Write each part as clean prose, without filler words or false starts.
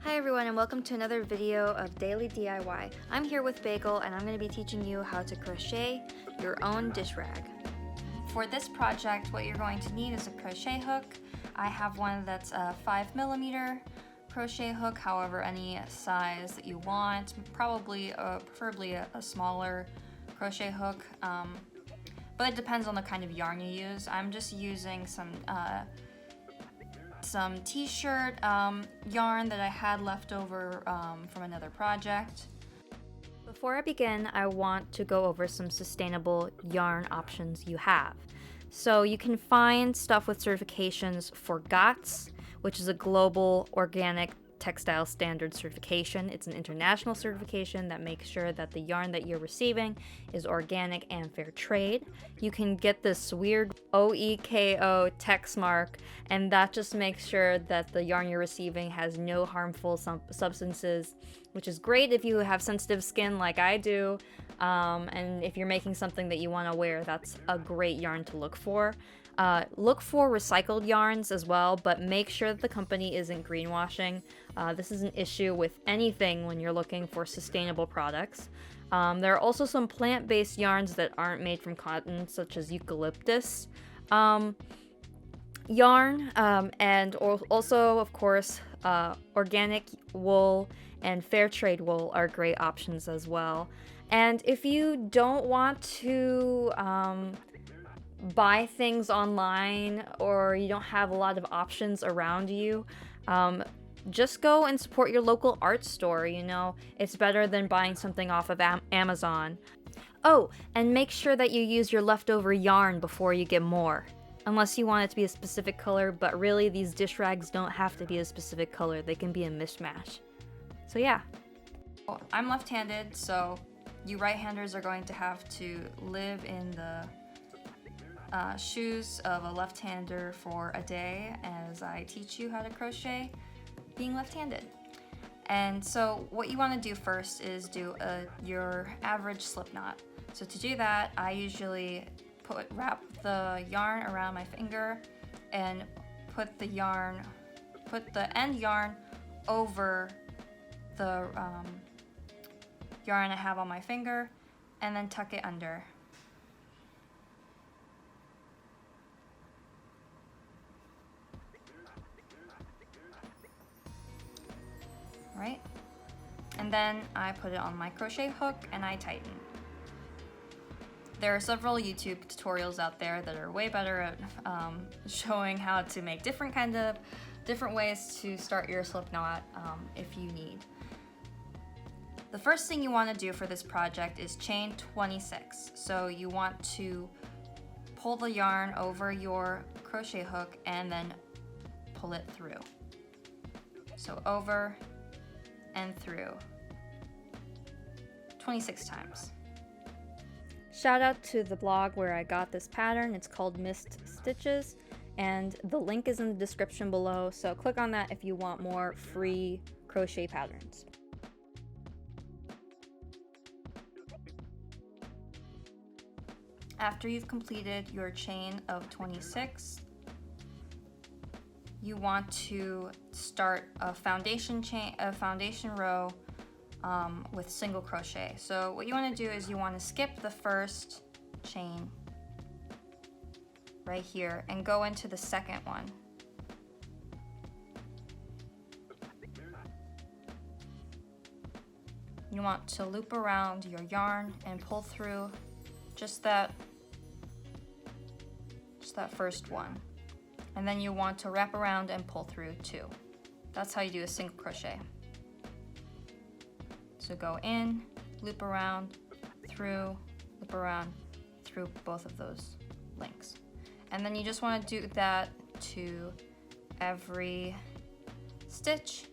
Hi everyone and welcome to another video of Daily DIY. I'm here with Bagel and I'm going to be teaching you how to crochet your own dish rag. For this project, what you're going to need is a crochet hook. I have one that's a 5mm crochet hook, however any size that you want, preferably a smaller crochet hook, but it depends on the kind of yarn you use. I'm just using some t-shirt yarn that I had left over from another project. Before I begin, I want to go over some sustainable yarn options you have. So you can find stuff with certifications for GOTS, which is a global organic textile standard certification. It's an international certification that makes sure that the yarn that you're receiving is organic and fair trade. You can get this weird OEKO text mark, and that just makes sure that the yarn you're receiving has no harmful substances, which is great if you have sensitive skin like I do, and if you're making something that you want to wear, that's a great yarn to look for. Look for recycled yarns as well, but make sure that the company isn't greenwashing. This is an issue with anything when you're looking for sustainable products. There are also some plant-based yarns that aren't made from cotton, such as eucalyptus yarn, and also, of course, organic wool and fair trade wool are great options as well. And if you don't want to buy things online, or you don't have a lot of options around you, just go and support your local art store. You know, it's better than buying something off of Amazon. Oh, and make sure that you use your leftover yarn before you get more, unless you want it to be a specific color, but really these dish rags don't have to be a specific color. They can be a mishmash. So yeah. I'm left-handed, so you right-handers are going to have to live in the shoes of a left-hander for a day as I teach you how to crochet being left-handed. And so what you want to do first is do your average slip knot. So to do that, I usually wrap the yarn around my finger and put the end yarn over the yarn I have on my finger, and then tuck it under. Right? And then I put it on my crochet hook and I tighten. There are several YouTube tutorials out there that are way better at showing how to make different ways to start your slip knot if you need. The first thing you want to do for this project is chain 26. So you want to pull the yarn over your crochet hook and then pull it through. So over and through 26 times. Shout out to the blog where I got this pattern. It's called Missed Stitches, and the link is in the description below, so click on that if you want more free crochet patterns. After you've completed your chain of 26, you want to start a foundation row with single crochet. So what you want to do is you want to skip the first chain right here and go into the second one. You want to loop around your yarn and pull through just that first one. And then you want to wrap around and pull through two. That's how you do a single crochet. So go in, loop around, through, loop around, through both of those links. And then you just want to do that to every stitch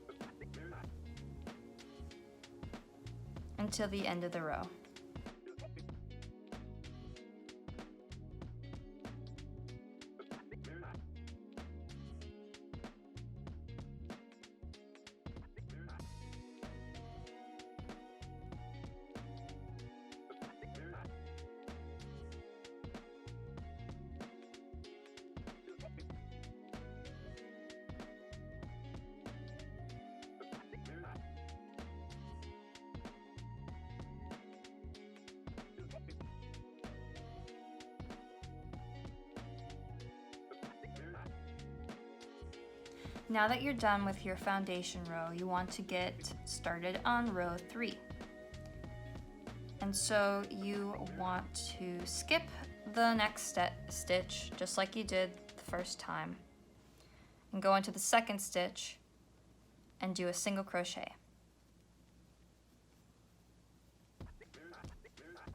until the end of the row. Now that you're done with your foundation row, you want to get started on row 3. And so you want to skip the next stitch, just like you did the first time, and go into the second stitch and do a single crochet.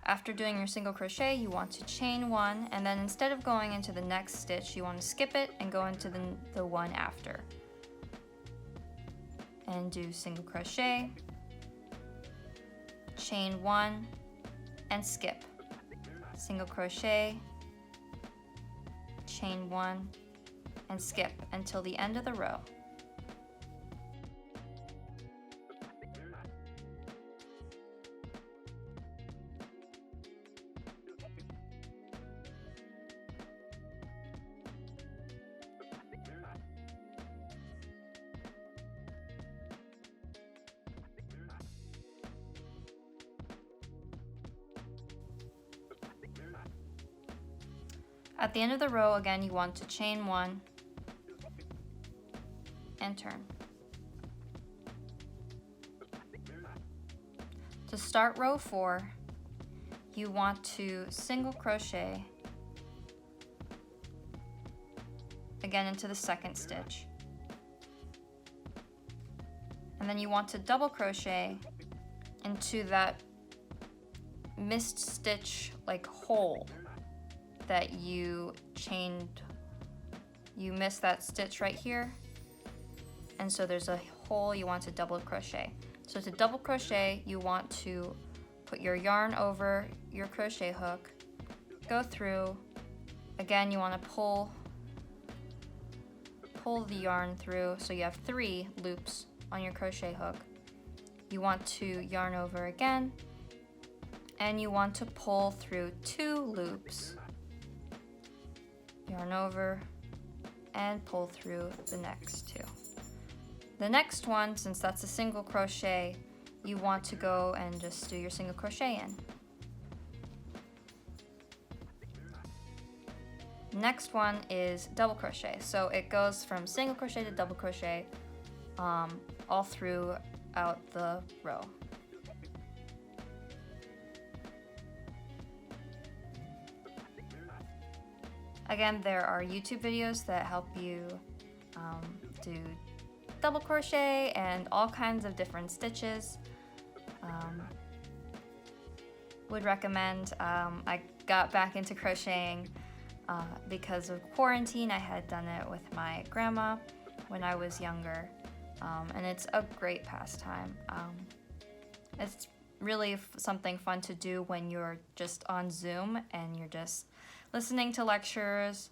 After doing your single crochet, you want to chain 1, and then instead of going into the next stitch, you want to skip it and go into the one after. And do single crochet, chain 1, and skip. Single crochet, chain 1, and skip until the end of the row. At the end of the row, again, you want to chain 1 and turn. To start row 4, you want to single crochet again into the second stitch. And then you want to double crochet into that missed stitch like hole that you chained. You missed that stitch right here, and so there's a hole you want to double crochet. So to double crochet, you want to put your yarn over your crochet hook, go through. Again, you want to pull the yarn through, so you have 3 loops on your crochet hook. You want to yarn over again, and you want to pull through 2 loops, yarn over, and pull through the next 2. The next one, since that's a single crochet, you want to go and just do your single crochet in. Next one is double crochet. So it goes from single crochet to double crochet all throughout the row. Again, there are YouTube videos that help you do double crochet and all kinds of different stitches. Would recommend. I got back into crocheting because of quarantine. I had done it with my grandma when I was younger, and it's a great pastime. It's really something fun to do when you're just on Zoom and you're just listening to lectures.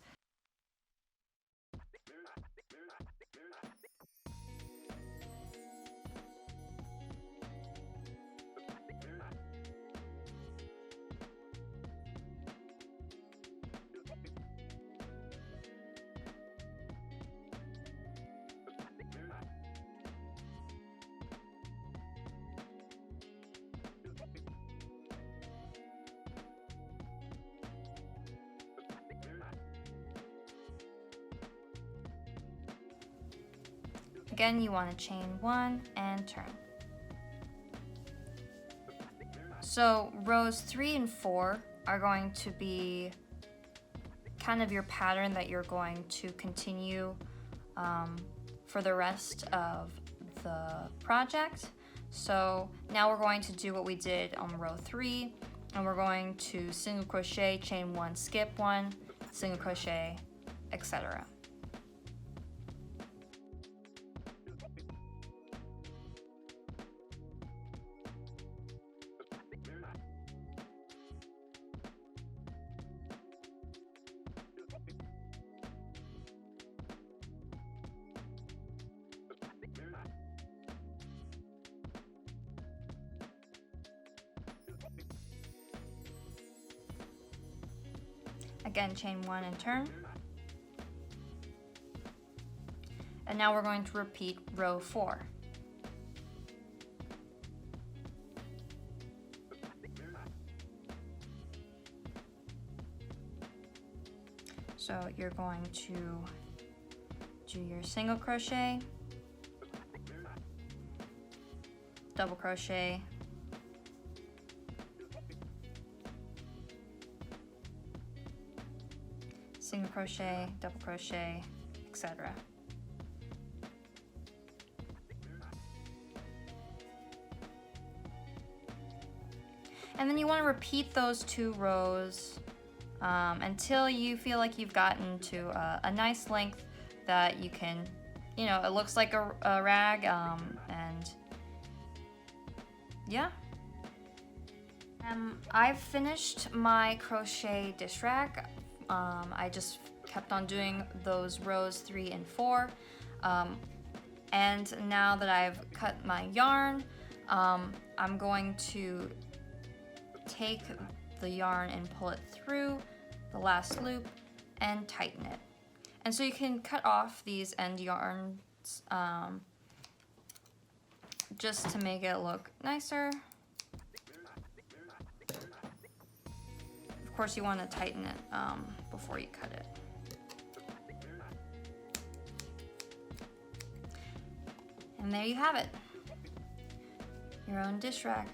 Again, you want to chain 1 and turn. So rows 3 and 4 are going to be kind of your pattern that you're going to continue for the rest of the project. So now we're going to do what we did on row 3, and we're going to single crochet, chain 1, skip 1, single crochet, etc. Again, chain 1 and turn. And now we're going to repeat row 4. So you're going to do your single crochet, double crochet, single crochet, double crochet, etc. And then you want to repeat those 2 rows until you feel like you've gotten to a nice length that you can, you know, it looks like a rag, and yeah. I've finished my crochet dish rack. I just kept on doing those rows 3 and 4. And now that I've cut my yarn, I'm going to take the yarn and pull it through the last loop and tighten it. And so you can cut off these end yarns just to make it look nicer. Of course, you want to tighten it before you cut it. And there you have it, your own dish rack.